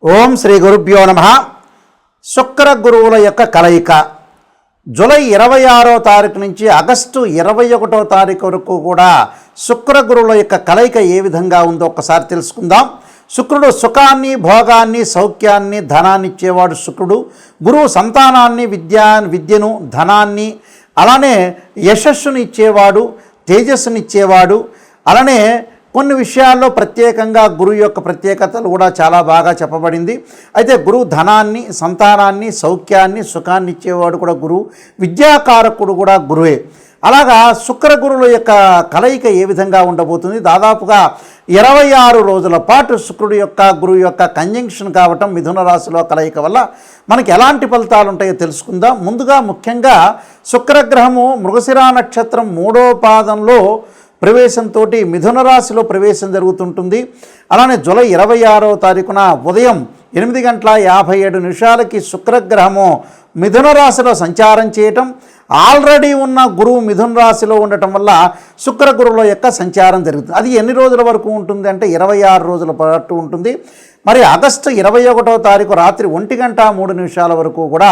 ఓం శ్రీ గురుభ్యో నమః. శుక్ర గురువుల యొక్క కలయిక జూలై 26వ తారీఖు నుంచి ఆగస్టు 21వ తారీఖు వరకు కూడా శుక్ర గురువుల యొక్క కలయిక ఏ విధంగా ఉందో ఒక్కసారి తెలుసుకుందాం. శుక్రుడు సుఖాన్ని, భోగాన్ని, సౌఖ్యాన్ని, ధనాన్ని ఇచ్చేవాడు శుక్రుడు. గురువు సంతానాన్ని, విద్యను, ధనాన్ని, అలానే యశస్సుని ఇచ్చేవాడు, తేజస్సుని ఇచ్చేవాడు. అలానే కొన్ని విషయాల్లో ప్రత్యేకంగా గురువు యొక్క ప్రత్యేకతలు కూడా చాలా బాగా చెప్పబడింది. అయితే గురువు ధనాన్ని, సంతానాన్ని, సౌఖ్యాన్ని, సుఖాన్ని ఇచ్చేవాడు కూడా గురువు. విద్యాకారకుడు కూడా గురువే. అలాగా శుక్ర గురువుల యొక్క కలయిక ఏ విధంగా ఉండబోతుంది? దాదాపుగా 26 రోజుల పాటు శుక్రుడు యొక్క గురువు యొక్క కంజంక్షన్ కావటం, మిథున రాశిలో కలయిక వల్ల మనకి ఎలాంటి ఫలితాలు ఉంటాయో తెలుసుకుందాం. ముందుగా ముఖ్యంగా శుక్రగ్రహము మృగశిర నక్షత్రం 3వ పాదంలో ప్రవేశంతో మిథున రాశిలో ప్రవేశం జరుగుతుంటుంది. అలానే జూలై 26వ తారీఖున ఉదయం 8:57 శుక్రగ్రహము మిథున రాశిలో సంచారం చేయటం, ఆల్రెడీ ఉన్న గురువు మిథున రాశిలో ఉండటం వల్ల శుక్ర గురువుల యొక్క సంచారం జరుగుతుంది. అది ఎన్ని రోజుల వరకు ఉంటుంది అంటే 26 రోజుల పాటు ఉంటుంది. మరి ఆగస్టు 21వ తారీఖు రాత్రి 1:03 వరకు కూడా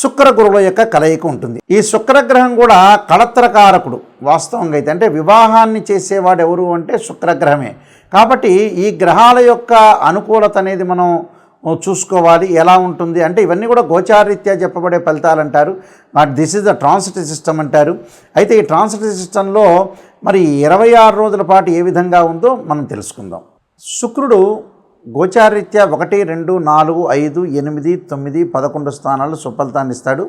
శుక్ర గురువుల యొక్క కలయిక ఉంటుంది. ఈ శుక్రగ్రహం కూడా కళత్రకారకుడు వాస్తవంగా అయితే. అంటే వివాహాన్ని చేసేవాడు ఎవరు అంటే శుక్రగ్రహమే. కాబట్టి ఈ గ్రహాల యొక్క అనుకూలత అనేది మనం చూసుకోవాలి. ఎలా ఉంటుంది అంటే ఇవన్నీ కూడా గోచారరీత్యా చెప్పబడే ఫలితాలు అంటారు. This is the transit system అంటారు. అయితే ఈ ట్రాన్సిట్ సిస్టంలో మరి 26 రోజుల పాటు ఏ విధంగా ఉందో మనం తెలుసుకుందాం. శుక్రుడు గోచారరీత్యా 1, 2, 4, 5, 8, 9, 11 స్థానాల్లో సుఫలితాన్ని ఇస్తాడు.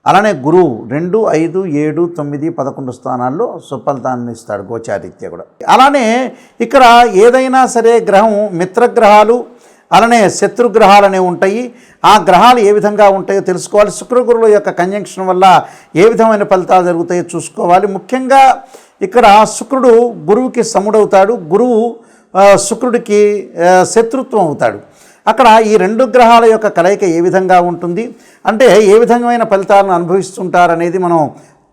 అలానే గురువు 2, 5, 7, 9, 11 స్థానాల్లో సుఫలితాన్ని ఇస్తాడు గోచారరీత్యా కూడా. అలానే ఇక్కడ ఏదైనా సరే గ్రహం మిత్రగ్రహాలు, అలానే శత్రుగ్రహాలు అనేవి ఉంటాయి. ఆ గ్రహాలు ఏ విధంగా ఉంటాయో తెలుసుకోవాలి. శుక్రగురువుల యొక్క కంజంక్షన్ వల్ల ఏ విధమైన ఫలితాలు జరుగుతాయో చూసుకోవాలి. ముఖ్యంగా ఇక్కడ శుక్రుడు గురువుకి సముడవుతాడు, గురువు శుక్రుడికి శత్రుత్వం అవుతాడు. అక్కడ ఈ 2 గ్రహాల యొక్క కలయిక ఏ విధంగా ఉంటుంది అంటే ఏ విధమైన ఫలితాలను అనుభవిస్తుంటారనేది మనం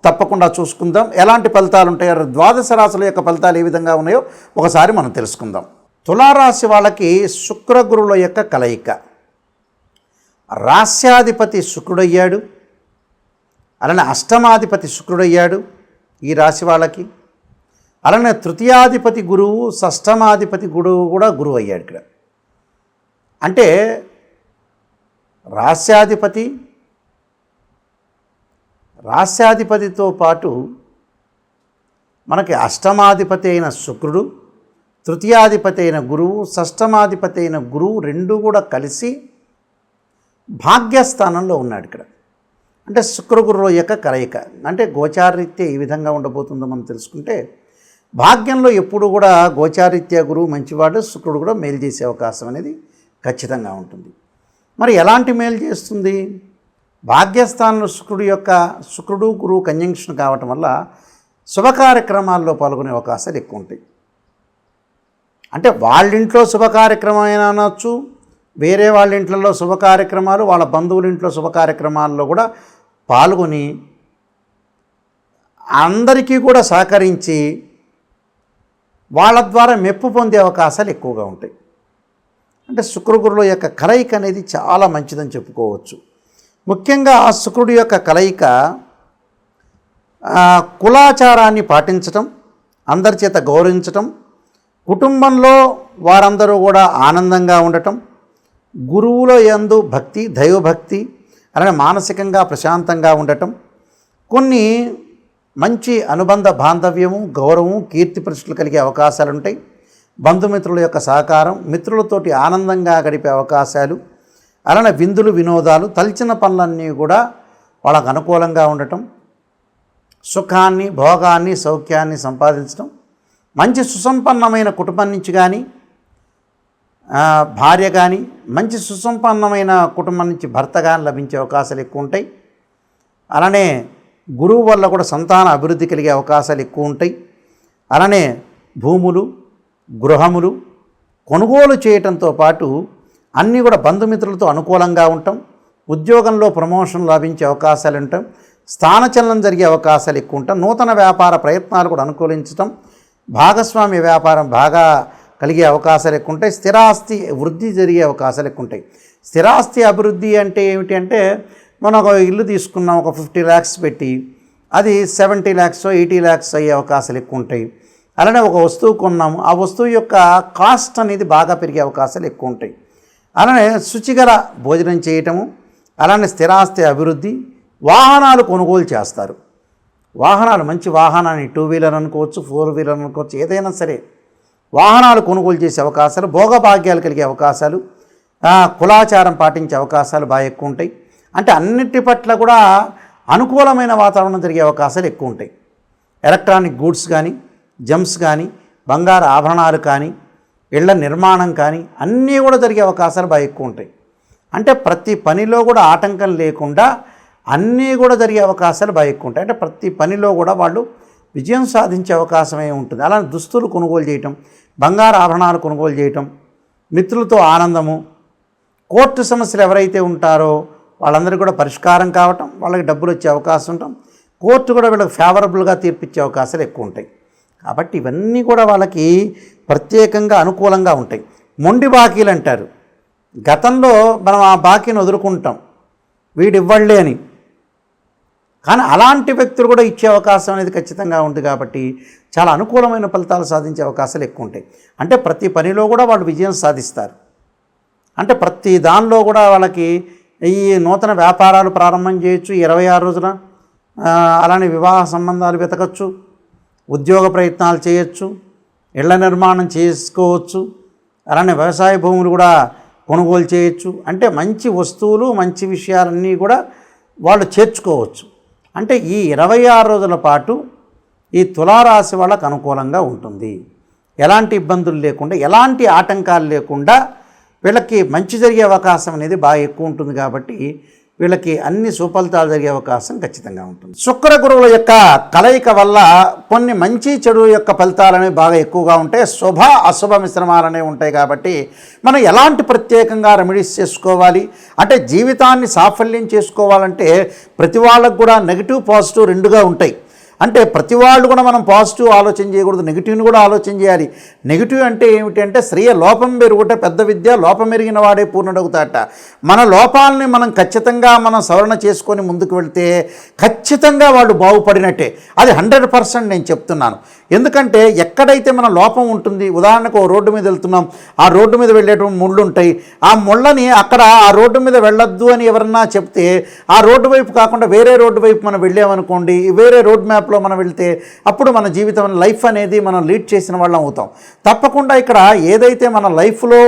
తప్పకుండా చూసుకుందాం. ఎలాంటి ఫలితాలు ఉంటాయో, ద్వాదశ రాశుల యొక్క ఫలితాలు ఏ విధంగా ఉన్నాయో ఒకసారి మనం తెలుసుకుందాం. తులారాశి వాళ్ళకి శుక్ర గురువుల యొక్క కలయిక. రాస్యాధిపతి శుక్రుడయ్యాడు, అలానే అష్టమాధిపతి శుక్రుడయ్యాడు ఈ రాశి వాళ్ళకి. అలానే తృతీయాధిపతి గురువు, షష్టమాధిపతి గురువు కూడా గురువు అయ్యాడు ఇక్కడ. అంటే రాస్యాధిపతితో పాటు మనకి అష్టమాధిపతి అయిన శుక్రుడు, తృతీయాధిపతి అయిన గురువు, షష్టమాధిపతి అయిన గురువు 2 కూడా కలిసి భాగ్యస్థానంలో ఉన్నాడు ఇక్కడ. అంటే శుక్రగురువుల యొక్క కలయిక అంటే గోచారరీత్యా ఈ విధంగా ఉండబోతుందో మనం తెలుసుకుంటే, భాగ్యంలో ఎప్పుడు కూడా గోచారరీత్యా గురువు మంచివాడు, శుక్రుడు కూడా మేలు చేసే అవకాశం అనేది ఖచ్చితంగా ఉంటుంది. మరి ఎలాంటి మేలు చేస్తుంది? భాగ్యస్థానంలో శుక్రుడు గురువు కంజంక్షన్ కావటం వల్ల శుభ కార్యక్రమాల్లో పాల్గొనే అవకాశాలు ఎక్కువ ఉంటాయి. అంటే వాళ్ళింట్లో శుభ కార్యక్రమం అయినా అనొచ్చు, వేరే వాళ్ళ ఇంట్లో శుభ కార్యక్రమాలు, వాళ్ళ బంధువుల ఇంట్లో శుభ కార్యక్రమాల్లో కూడా పాల్గొని అందరికీ కూడా సహకరించి వాళ్ళ ద్వారా మెప్పు పొందే అవకాశాలు ఎక్కువగా ఉంటాయి. అంటే శుక్రగురువుల యొక్క కలయిక అనేది చాలా మంచిదని చెప్పుకోవచ్చు. ముఖ్యంగా ఆ శుక్రుడి యొక్క కలయిక కులాచారాన్ని పాటించటం, అందరి చేత గౌరవించటం, కుటుంబంలో వారందరూ కూడా ఆనందంగా ఉండటం, గురువుల యందు భక్తి, దైవభక్తి, అలానే మానసికంగా ప్రశాంతంగా ఉండటం, కొన్ని మంచి అనుబంధ బాంధవ్యము, గౌరవము, కీర్తి ప్రతిష్టలు కలిగే అవకాశాలు ఉంటాయి. బంధుమిత్రుల యొక్క సహకారం, మిత్రులతోటి ఆనందంగా గడిపే అవకాశాలు, అలానే విందులు, వినోదాలు, తలచిన పనులన్నీ కూడా వాళ్ళకు అనుకూలంగా ఉండటం, సుఖాన్ని, భోగాన్ని, సౌఖ్యాన్ని సంపాదించడం, మంచి సుసంపన్నమైన కుటుంబం నుంచి కానీ భార్య కానీ, మంచి సుసంపన్నమైన కుటుంబం నుంచి భర్త కానీ లభించే అవకాశాలు ఎక్కువ ఉంటాయి. అలానే గురువు వల్ల కూడా సంతాన అభివృద్ధి కలిగే అవకాశాలు ఎక్కువ ఉంటాయి. అలానే భూములు, గృహములు కొనుగోలు చేయటంతో పాటు అన్నీ కూడా బంధుమిత్రులతో అనుకూలంగా ఉండటం, ఉద్యోగంలో ప్రమోషన్ లభించే అవకాశాలు ఉండటం, స్థానచలనం జరిగే అవకాశాలు ఎక్కువ ఉండటం, నూతన వ్యాపార ప్రయత్నాలు కూడా అనుకూలించటం, భాగస్వామ్య వ్యాపారం బాగా కలిగే అవకాశాలు ఎక్కువ ఉంటాయి. స్థిరాస్తి వృద్ధి జరిగే అవకాశాలు ఎక్కువ ఉంటాయి. స్థిరాస్తి అభివృద్ధి అంటే ఏమిటి అంటే, మనం ఒక ఇల్లు తీసుకున్నాం, ఒక 50 lakhs పెట్టి అది 70 lakhs 80 lakhs అయ్యే అవకాశాలు ఎక్కువ ఉంటాయి. అలానే ఒక వస్తువు కొన్నాము, ఆ వస్తువు యొక్క కాస్ట్ అనేది బాగా పెరిగే అవకాశాలు ఎక్కువ ఉంటాయి. అలానే శుచిగల భోజనం చేయటము, అలానే స్థిరాస్తి అభివృద్ధి, వాహనాలు కొనుగోలు చేస్తారు. వాహనాలు మంచి వాహనాన్ని 2 వీలర్ అనుకోవచ్చు, 4 వీలర్ అనుకోవచ్చు, ఏదైనా సరే వాహనాలు కొనుగోలు చేసే అవకాశాలు, భోగభాగ్యాలు కలిగే అవకాశాలు, కులాచారం పాటించే అవకాశాలు బాగా ఎక్కువ ఉంటాయి. అంటే అన్నిటి పట్ల కూడా అనుకూలమైన వాతావరణం జరిగే అవకాశాలు ఎక్కువ ఉంటాయి. ఎలక్ట్రానిక్ గూడ్స్ కానీ, జమ్స్ కానీ, బంగారు ఆభరణాలు కానీ, ఇళ్ల నిర్మాణం కానీ అన్నీ కూడా జరిగే అవకాశాలు బాగా ఎక్కువ ఉంటాయి. అంటే ప్రతి పనిలో కూడా ఆటంకం లేకుండా అన్నీ కూడా జరిగే అవకాశాలు బాగా ఎక్కువ ఉంటాయి. అంటే ప్రతి పనిలో కూడా వాళ్ళు విజయం సాధించే అవకాశమే ఉంటుంది. అలానే దుస్తులు కొనుగోలు చేయటం, బంగారు ఆభరణాలు కొనుగోలు చేయటం, మిత్రులతో ఆనందము, కోర్టు సమస్యలు ఎవరైతే ఉంటారో వాళ్ళందరికీ కూడా పరిష్కారం కావటం, వాళ్ళకి డబ్బులు వచ్చే అవకాశం ఉండటం, కోర్టు కూడా వీళ్ళకి ఫేవరబుల్గా తీర్పిచ్చే అవకాశాలు ఎక్కువ ఉంటాయి. కాబట్టి ఇవన్నీ కూడా వాళ్ళకి ప్రత్యేకంగా అనుకూలంగా ఉంటాయి. మొండి బాకీలు అంటారు. గతంలో మనం ఆ బాకీని వదులుకుంటాం, వీడు ఇవ్వళ్ళే అని, కానీ అలాంటి వ్యక్తులు కూడా ఇచ్చే అవకాశం అనేది ఖచ్చితంగా ఉంది. కాబట్టి చాలా అనుకూలమైన ఫలితాలు సాధించే అవకాశాలు ఎక్కువ ఉంటాయి. అంటే ప్రతి పనిలో కూడా వాళ్ళు విజయం సాధిస్తారు. అంటే ప్రతి దానిలో కూడా వాళ్ళకి ఈ నూతన వ్యాపారాలు ప్రారంభం చేయొచ్చు 26 రోజున. అలానే వివాహ సంబంధాలు వెతకచ్చు, ఉద్యోగ ప్రయత్నాలు చేయొచ్చు, ఇళ్ల నిర్మాణం చేసుకోవచ్చు, అలానే వ్యవసాయ భూములు కూడా కొనుగోలు చేయొచ్చు. అంటే మంచి వస్తువులు, మంచి విషయాలన్నీ కూడా వాళ్ళు చేర్చుకోవచ్చు. అంటే ఈ 26 రోజుల పాటు ఈ తులారాశి వాళ్ళకు అనుకూలంగా ఉంటుంది. ఎలాంటి ఇబ్బందులు లేకుండా, ఎలాంటి ఆటంకాలు లేకుండా వీళ్ళకి మంచి జరిగే అవకాశం అనేది బాగా ఎక్కువ ఉంటుంది. కాబట్టి వీళ్ళకి అన్ని సుఫలితాలు జరిగే అవకాశం ఖచ్చితంగా ఉంటుంది. శుక్ర గురువుల యొక్క కలయిక వల్ల కొన్ని మంచి చెడు యొక్క ఫలితాలు అనేవి బాగా ఎక్కువగా ఉంటాయి. శుభ అశుభ మిశ్రమాలు అనేవి ఉంటాయి. కాబట్టి మనం ఎలాంటి ప్రత్యేకంగా రెమెడీస్ చేసుకోవాలి అంటే, జీవితాన్ని సాఫల్యం చేసుకోవాలంటే ప్రతి వాళ్ళకు కూడా నెగిటివ్ పాజిటివ్ రెండుగా ఉంటాయి. అంటే ప్రతి వాళ్ళు కూడా మనం పాజిటివ్ ఆలోచన చేయకూడదు, నెగిటివ్ని కూడా ఆలోచన చేయాలి. నెగిటివ్ అంటే ఏమిటి అంటే, శ్రేయ లోపం పెరుగుట పెద్ద విద్య, లోపం ఎరిగిన వాడే పూర్ణుడవుతాట. మన లోపాలని మనం ఖచ్చితంగా మనం సవరణ చేసుకొని ముందుకు వెళ్తే ఖచ్చితంగా వాళ్ళు బాగుపడినట్టే. అది 100% నేను చెప్తున్నాను. ఎందుకంటే ఎక్కడైతే మన లోపం ఉంటుంది, ఉదాహరణకు ఓ రోడ్డు మీద వెళ్తున్నాం, ఆ రోడ్డు మీద వెళ్ళేటువంటి ముళ్ళు ఉంటాయి. ఆ ముళ్ళని అక్కడ ఆ రోడ్డు మీద వెళ్ళొద్దు అని ఎవరన్నా చెప్తే, ఆ రోడ్డు వైపు కాకుండా వేరే రోడ్డు వైపు మనం వెళ్ళామనుకోండి, వేరే రోడ్ మ్యాప్లో మనం వెళ్తే అప్పుడు మన జీవితం లైఫ్ అనేది మనం లీడ్ చేసిన వాళ్ళం అవుతాం. తప్పకుండా ఇక్కడ ఏదైతే మన లైఫ్లో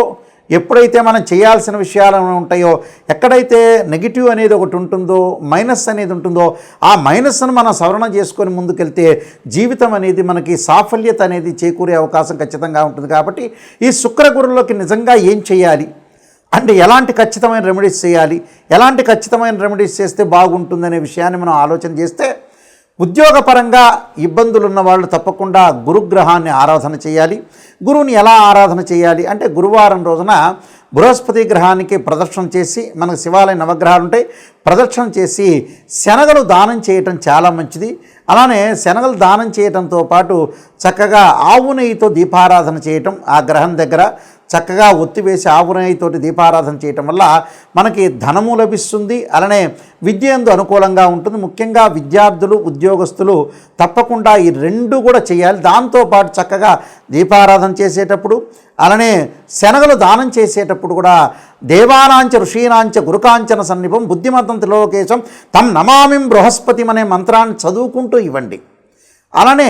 ఎప్పుడైతే మనం చేయాల్సిన విషయాలు ఉంటాయో, ఎక్కడైతే నెగిటివ్ అనేది ఒకటి ఉంటుందో, మైనస్ అనేది ఉంటుందో, ఆ మైనస్ను మనం సవరణ చేసుకొని ముందుకెళ్తే జీవితం అనేది మనకి సాఫల్యత అనేది చేకూరే అవకాశం ఖచ్చితంగా ఉంటుంది. కాబట్టి ఈ శుక్ర గురువులకి నిజంగా ఏం చేయాలి అంటే, ఎలాంటి ఖచ్చితమైన రెమెడీస్ చేయాలి, ఎలాంటి ఖచ్చితమైన రెమెడీస్ చేస్తే బాగుంటుందనే విషయాన్ని మనం ఆలోచన చేస్తే, ఉద్యోగపరంగా ఇబ్బందులు ఉన్న వాళ్ళు తప్పకుండా గురుగ్రహాన్ని ఆరాధన చేయాలి. గురువుని ఎలా ఆరాధన చేయాలి అంటే, గురువారం రోజున బృహస్పతి గ్రహానికి ప్రదక్షిణ చేసి, మనకు శివాలయ నవగ్రహాలు ఉంటాయి, ప్రదక్షిణ చేసి శనగలు దానం చేయటం చాలా మంచిది. అలానే శనగలు దానం చేయటంతో పాటు చక్కగా ఆవు నెయ్యితో దీపారాధన చేయటం, ఆ గ్రహం దగ్గర చక్కగా ఒత్తివేసి ఆవు నెయ్యితోటి దీపారాధన చేయటం వల్ల మనకి ధనము లభిస్తుంది. అలానే విద్య యందు అనుకూలంగా ఉంటుంది. ముఖ్యంగా విద్యార్థులు, ఉద్యోగస్తులు తప్పకుండా ఈ రెండు కూడా చేయాలి. దాంతోపాటు చక్కగా దీపారాధన చేసేటప్పుడు, అలానే శనగలు దానం చేసేటప్పుడు కూడా దేవానాంచ ఋషీనాంచ గురుకాంచన సన్నిభం బుద్ధిమతం త్రిలోకేశం తం నమామిం బృహస్పతి అనే మంత్రాన్ని చదువుకుంటూ ఇవ్వండి. అలానే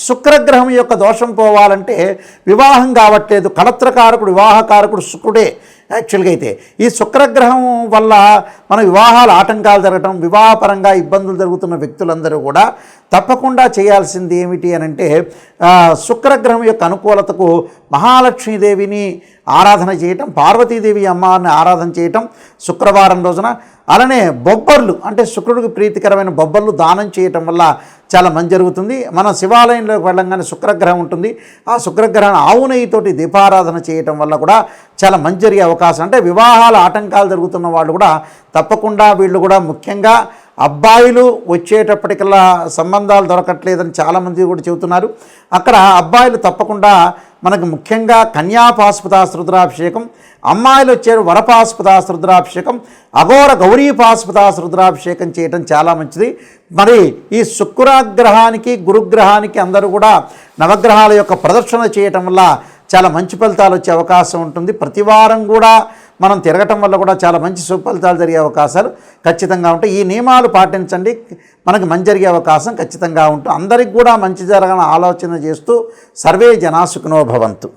శుక్రగ్రహం యొక్క దోషం పోవాలంటే, వివాహం కావట్లేదు, కళత్రకారకుడు వివాహకారకుడు శుక్రుడే యాక్చువల్గా. అయితే ఈ శుక్రగ్రహం వల్ల మన వివాహాలు ఆటంకాలు జరగటం, వివాహపరంగా ఇబ్బందులు జరుగుతున్న వ్యక్తులందరూ కూడా తప్పకుండా చేయాల్సింది ఏమిటి అని అంటే, శుక్రగ్రహం యొక్క అనుకూలతకు మహాలక్ష్మీదేవిని ఆరాధన చేయటం, పార్వతీదేవి అమ్మవారిని ఆరాధన చేయటం శుక్రవారం రోజున. అలానే బొబ్బర్లు అంటే శుక్రుడికి ప్రీతికరమైన బొబ్బర్లు దానం చేయటం వల్ల చాలా మంచి జరుగుతుంది. మనం శివాలయంలోకి వెళ్ళంగానే శుక్రగ్రహం ఉంటుంది, ఆ శుక్రగ్రహాన్ని ఆవు నెయ్యితోటి దీపారాధన చేయటం వల్ల కూడా చాలా మంచి జరిగే అవకాశం. అంటే వివాహాల ఆటంకాలు జరుగుతున్న వాళ్ళు కూడా తప్పకుండా వీళ్ళు కూడా, ముఖ్యంగా అబ్బాయిలు వచ్చేటప్పటికల్లా సంబంధాలు దొరకట్లేదని చాలామంది కూడా చెబుతున్నారు. అక్కడ అబ్బాయిలు తప్పకుండా మనకు ముఖ్యంగా కన్యాపాశుపతాస్ రుద్రాభిషేకం, అమ్మాయిలు వచ్చారు వరపాశుపతాస్ రుద్రాభిషేకం, అఘోర గౌరీపాశుపతాస్ రుద్రాభిషేకం చేయటం చాలా మంచిది. మరి ఈ శుక్రగ్రహానికి గురుగ్రహానికి అందరూ కూడా నవగ్రహాల యొక్క ప్రదర్శన చేయటం వల్ల చాలా మంచి ఫలితాలు వచ్చే అవకాశం ఉంటుంది. ప్రతి వారం కూడా మనం తిరగటం వల్ల కూడా చాలా మంచి సుఫలితాలు జరిగే అవకాశాలు ఖచ్చితంగా ఉంటాయి. ఈ నియమాలు పాటించండి, మనకు మంచి జరిగే అవకాశం ఖచ్చితంగా ఉంటుంది. అందరికి కూడా మంచి జరగాలని ఆలోచన చేస్తూ సర్వే జనా సుఖినో భవంతు.